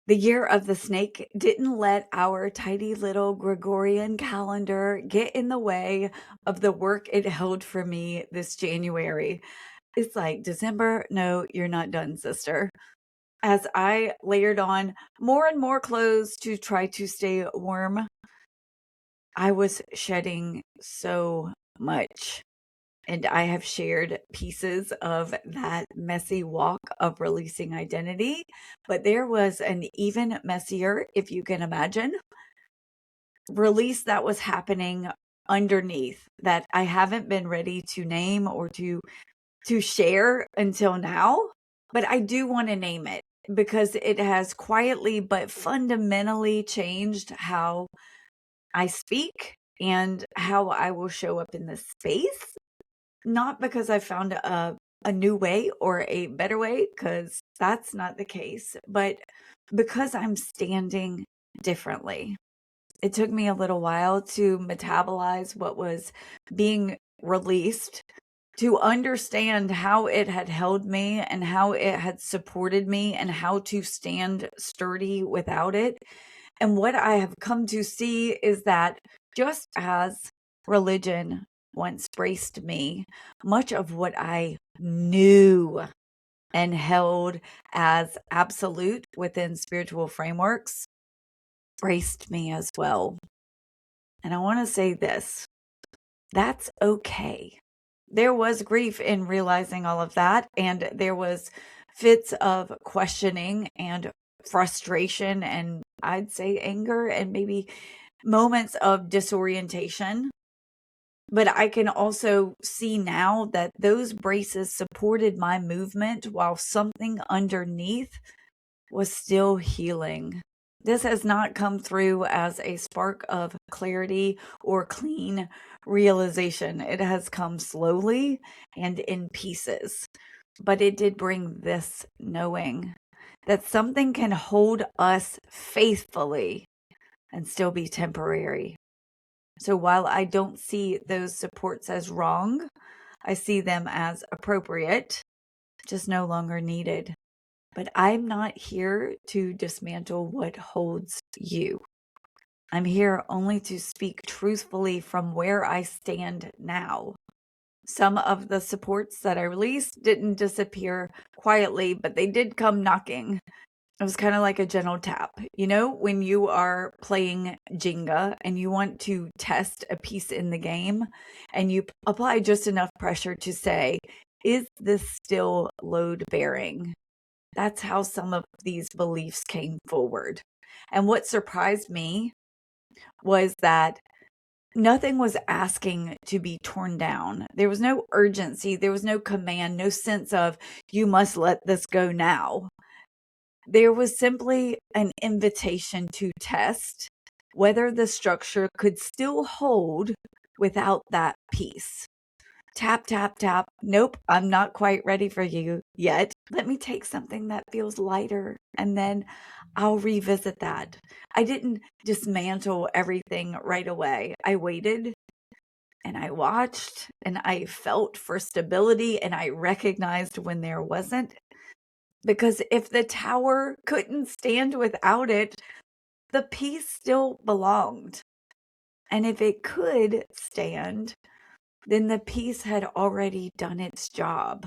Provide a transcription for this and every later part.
The year of the snake didn't let our tidy little Gregorian calendar get in the way of the work it held for me this January. It's like, December, no, you're not done, sister. As I layered on more and more clothes to try to stay warm, I was shedding so much. And I have shared pieces of that messy walk of releasing identity. But there was an even messier, if you can imagine, release that was happening underneath that I haven't been ready to name or to share until now. But I do want to name it because it has quietly but fundamentally changed how I speak and how I will show up in this space. Not because I found a new way or a better way, because that's not the case, but because I'm standing differently. It took me a little while to metabolize what was being released, to understand how it had held me and how it had supported me and how to stand sturdy without it. And what I have come to see is that just as religion once braced me, much of what I knew and held as absolute within spiritual frameworks braced me as well. And I want to say this, that's okay. There was grief in realizing all of that, and there was fits of questioning and frustration, and I'd say anger, and maybe moments of disorientation. But I can also see now that those braces supported my movement while something underneath was still healing. This has not come through as a spark of clarity or clean realization. It has come slowly and in pieces. But it did bring this knowing that something can hold us faithfully and still be temporary. So while I don't see those supports as wrong, I see them as appropriate, just no longer needed. But I'm not here to dismantle what holds you. I'm here only to speak truthfully from where I stand now. Some of the supports that I released didn't disappear quietly, but they did come knocking. It was kind of like a gentle tap. You know, when you are playing Jenga and you want to test a piece in the game and you apply just enough pressure to say, is this still load bearing? That's how some of these beliefs came forward. And what surprised me was that nothing was asking to be torn down. There was no urgency. There was no command, no sense of, you must let this go now. There was simply an invitation to test whether the structure could still hold without that piece. Tap, tap, tap. Nope, I'm not quite ready for you yet. Let me take something that feels lighter and then I'll revisit that. I didn't dismantle everything right away. I waited and I watched and I felt for stability and I recognized when there wasn't. Because if the tower couldn't stand without it, the piece still belonged. And if it could stand, then the piece had already done its job.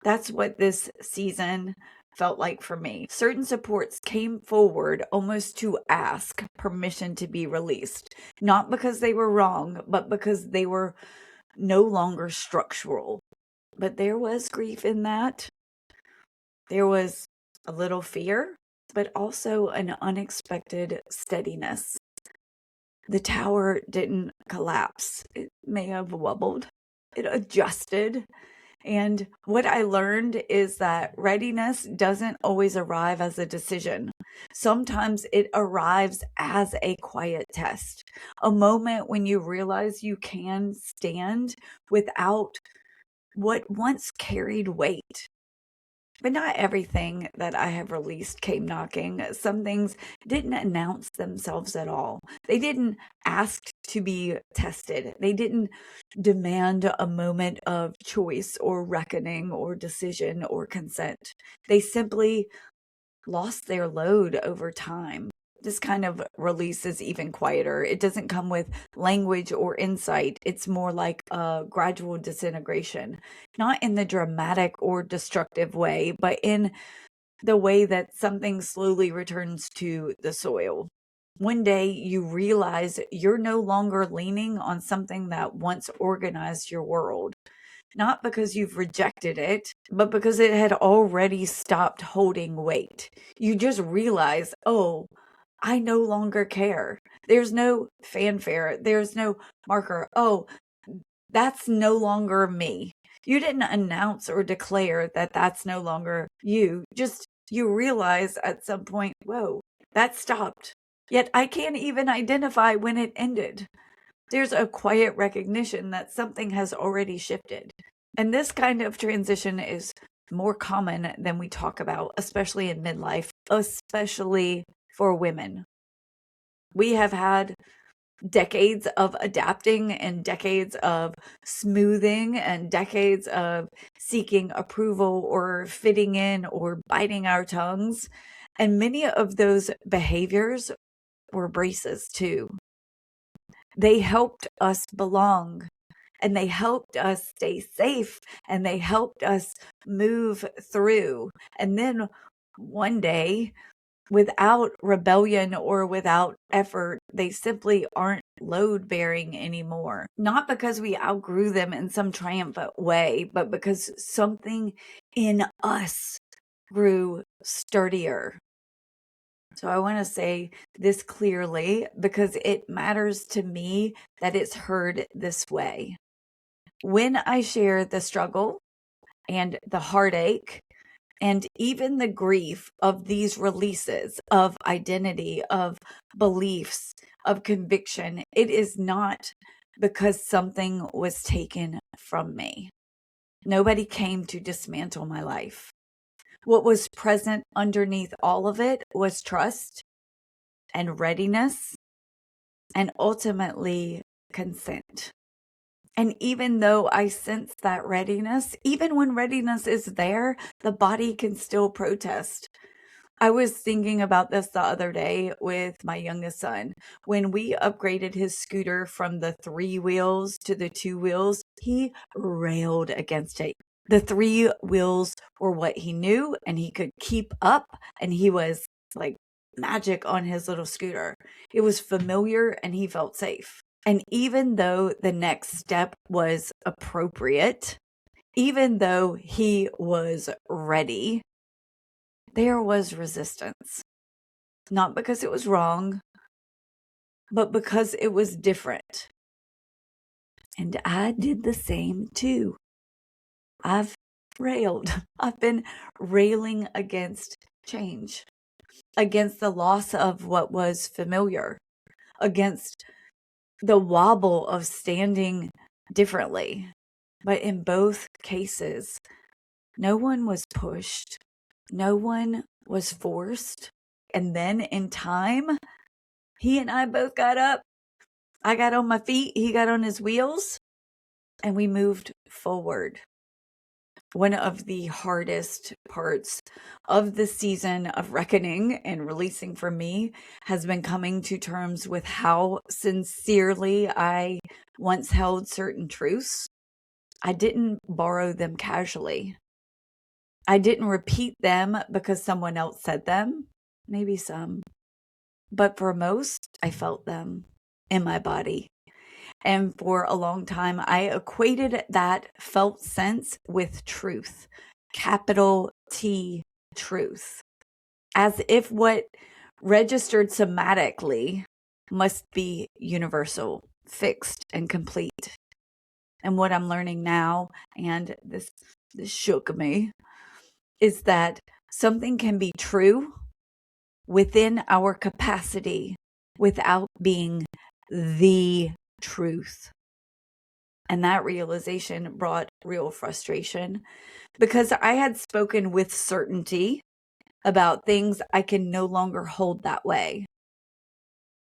That's what this season felt like for me. Certain supports came forward almost to ask permission to be released, not because they were wrong, but because they were no longer structural. But there was grief in that. There was a little fear, but also an unexpected steadiness. The tower didn't collapse. It may have wobbled. It adjusted. And what I learned is that readiness doesn't always arrive as a decision. Sometimes it arrives as a quiet test, a moment when you realize you can stand without what once carried weight. But not everything that I have released came knocking. Some things didn't announce themselves at all. They didn't ask to be tested. They didn't demand a moment of choice or reckoning or decision or consent. They simply lost their load over time. This kind of release is even quieter. It doesn't come with language or insight. It's more like a gradual disintegration, not in the dramatic or destructive way, but in the way that something slowly returns to the soil. One day you realize you're no longer leaning on something that once organized your world, not because you've rejected it, but because it had already stopped holding weight. You just realize, oh, I no longer care. There's no fanfare. There's no marker. Oh, that's no longer me. You didn't announce or declare that that's no longer you. Just you realize at some point, whoa, that stopped. Yet I can't even identify when it ended. There's a quiet recognition that something has already shifted. And this kind of transition is more common than we talk about, especially in midlife, especially for women. We have had decades of adapting and decades of smoothing and decades of seeking approval or fitting in or biting our tongues. And many of those behaviors were braces too. They helped us belong and they helped us stay safe and they helped us move through. And then one day, without rebellion or without effort, they simply aren't load bearing anymore. Not because we outgrew them in some triumphant way, but because something in us grew sturdier. So I want to say this clearly because it matters to me that it's heard this way. When I share the struggle and the heartache and even the grief of these releases of identity, of beliefs, of conviction, it is not because something was taken from me. Nobody came to dismantle my life. What was present underneath all of it was trust and readiness and ultimately consent. And even though I sense that readiness, even when readiness is there, the body can still protest. I was thinking about this the other day with my youngest son. When we upgraded his scooter from the 3 wheels to the 2 wheels, he railed against it. The 3 wheels were what he knew and he could keep up, and he was like magic on his little scooter. It was familiar and he felt safe. And even though the next step was appropriate, even though he was ready, there was resistance. Not because it was wrong, but because it was different. And I did the same too. I've railed. I've been railing against change, against the loss of what was familiar, against the wobble of standing differently. But in both cases, no one was pushed, no one was forced. And then in time, he and I both got up. I got on my feet, he got on his wheels, and we moved forward. One of the hardest parts of the season of reckoning and releasing for me has been coming to terms with how sincerely I once held certain truths. I didn't borrow them casually. I didn't repeat them because someone else said them, maybe some, but for most, I felt them in my body. And for a long time, I equated that felt sense with truth, capital T truth, as if what registered somatically must be universal, fixed, and complete. And what I'm learning now, and this shook me, is that something can be true within our capacity without being the truth. And that realization brought real frustration because I had spoken with certainty about things I can no longer hold that way.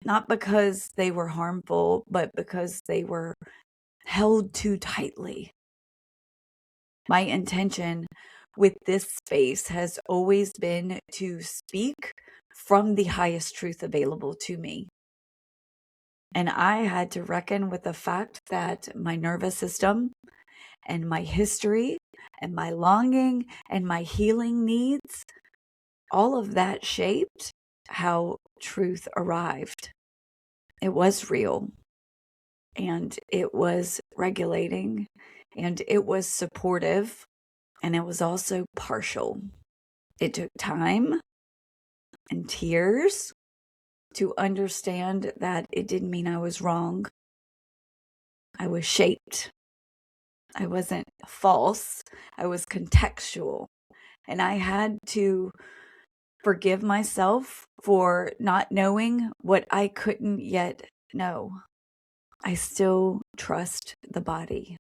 Not because they were harmful, but because they were held too tightly. My intention with this space has always been to speak from the highest truth available to me. And I had to reckon with the fact that my nervous system and my history and my longing and my healing needs, all of that shaped how truth arrived. It was real, and it was regulating, and it was supportive, and it was also partial. It took time and tears to understand that it didn't mean I was wrong. I was shaped. I wasn't false. I was contextual. And I had to forgive myself for not knowing what I couldn't yet know. I still trust the body.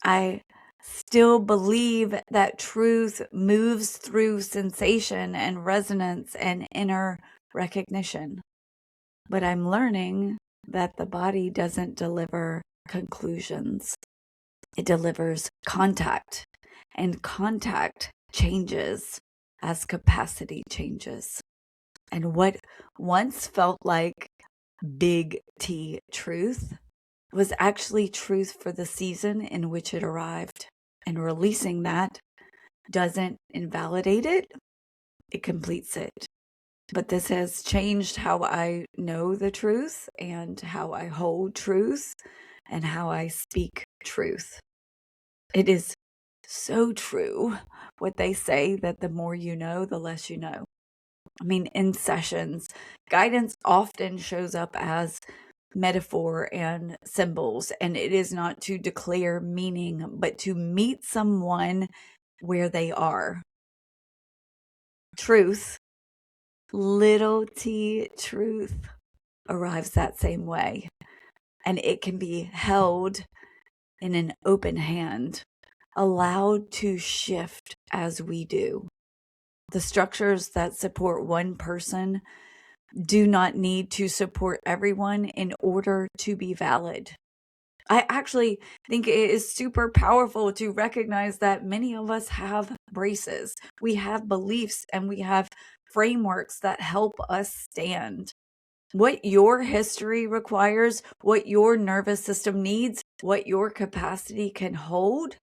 I still believe that truth moves through sensation and resonance and inner recognition. But I'm learning that the body doesn't deliver conclusions. It delivers contact, and contact changes as capacity changes. And what once felt like big T truth was actually truth for the season in which it arrived. And releasing that doesn't invalidate it, it completes it. But this has changed how I know the truth and how I hold truth and how I speak truth. It is so true what they say that the more you know, the less you know. I mean, in sessions, guidance often shows up as metaphor and symbols, and it is not to declare meaning, but to meet someone where they are. Truth, little t truth, arrives that same way, and it can be held in an open hand, allowed to shift as we do. The structures that support one person do not need to support everyone in order to be valid. I actually think it is super powerful to recognize that many of us have braces. We have beliefs and we have frameworks that help us stand. What your history requires, what your nervous system needs, what your capacity can hold,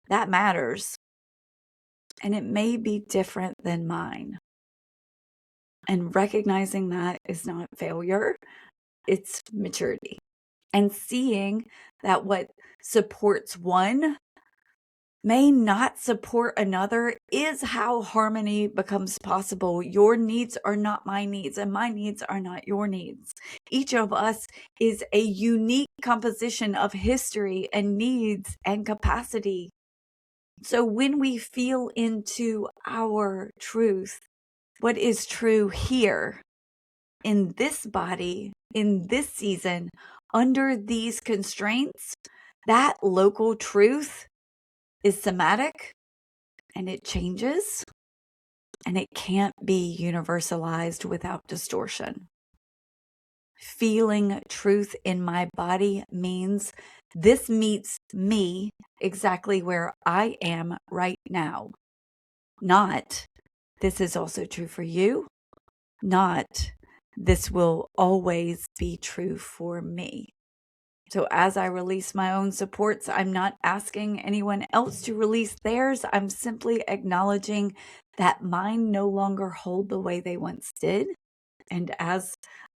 that matters. And it may be different than mine. And recognizing that is not failure, it's maturity. And seeing that what supports one may not support another is how harmony becomes possible. Your needs are not my needs, and my needs are not your needs. Each of us is a unique composition of history and needs and capacity. So when we feel into our truth, what is true here in this body, in this season, under these constraints, that local truth is somatic and it changes and it can't be universalized without distortion. Feeling truth in my body means this meets me exactly where I am right now. Not, this is also true for you. Not, this will always be true for me. So as I release my own supports, I'm not asking anyone else to release theirs. I'm simply acknowledging that mine no longer hold the way they once did. And as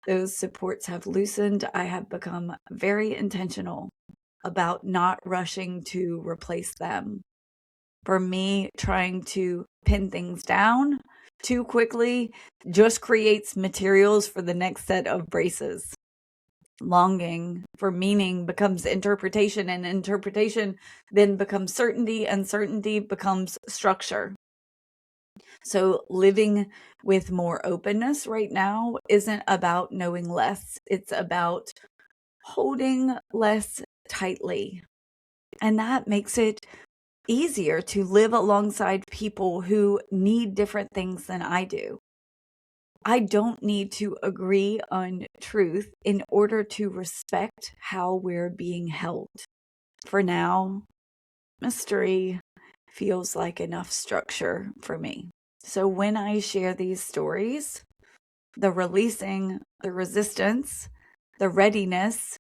those supports have loosened, I have become very intentional about not rushing to replace them. For me, trying to pin things down too quickly just creates materials for the next set of braces. Longing for meaning becomes interpretation, and interpretation then becomes certainty, and certainty becomes structure. So living with more openness right now isn't about knowing less. It's about holding less tightly. And that makes it easier to live alongside people who need different things than I do. I don't need to agree on truth in order to respect how we're being held. For now, mystery feels like enough structure for me. So when I share these stories, the releasing, the resistance, the readiness,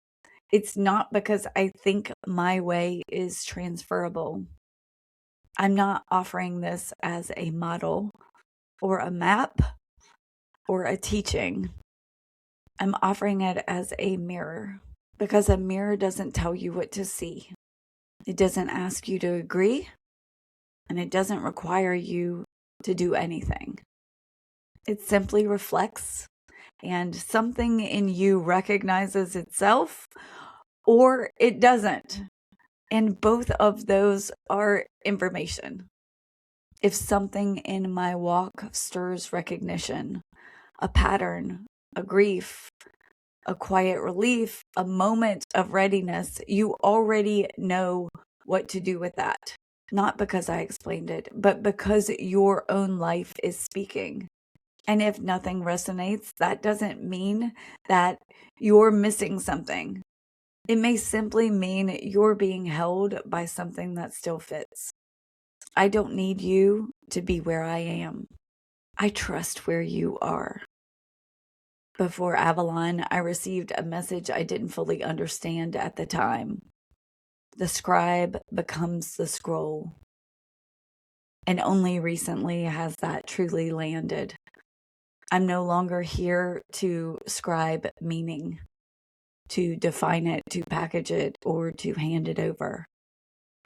it's not because I think my way is transferable. I'm not offering this as a model or a map or a teaching. I'm offering it as a mirror, because a mirror doesn't tell you what to see. It doesn't ask you to agree, and it doesn't require you to do anything. It simply reflects, and something in you recognizes itself or it doesn't. And both of those are information. If something in my walk stirs recognition, a pattern, a grief, a quiet relief, a moment of readiness, you already know what to do with that. Not because I explained it, but because your own life is speaking. And if nothing resonates, that doesn't mean that you're missing something. It may simply mean you're being held by something that still fits. I don't need you to be where I am. I trust where you are. Before Avalon, I received a message I didn't fully understand at the time. The scribe becomes the scroll. And only recently has that truly landed. I'm no longer here to scribe meaning, to define it, to package it, or to hand it over.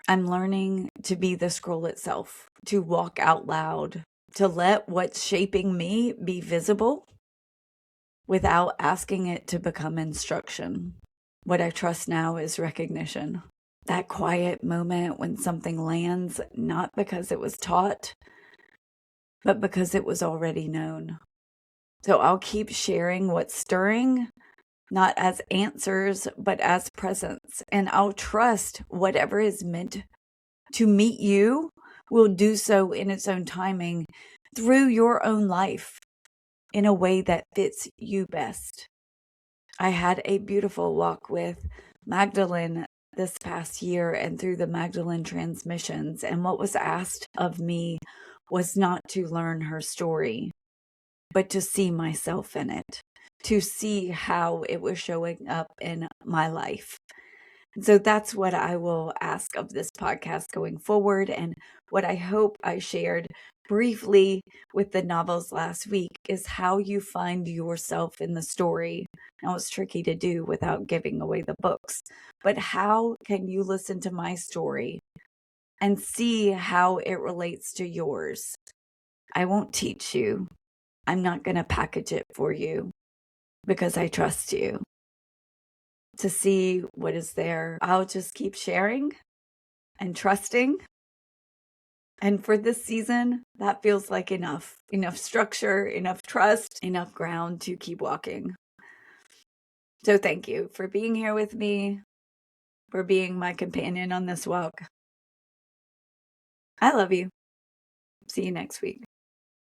I'm learning to be the scroll itself, to walk out loud, to let what's shaping me be visible without asking it to become instruction. What I trust now is recognition. That quiet moment when something lands, not because it was taught, but because it was already known. So I'll keep sharing what's stirring, not as answers, but as presence. And I'll trust whatever is meant to meet you will do so in its own timing through your own life in a way that fits you best. I had a beautiful walk with Magdalene this past year and through the Magdalene transmissions. And what was asked of me was not to learn her story, but to see myself in it, to see how it was showing up in my life. So that's what I will ask of this podcast going forward, and what I hope I shared briefly with the novels last week is how you find yourself in the story. Now, it's tricky to do without giving away the books, but how can you listen to my story and see how it relates to yours? I won't teach you. I'm not going to package it for you because I trust you. To see what is there, I'll just keep sharing and trusting. And for this season, that feels like enough. Enough structure, enough trust, enough ground to keep walking. So thank you for being here with me, for being my companion on this walk. I love you. See you next week.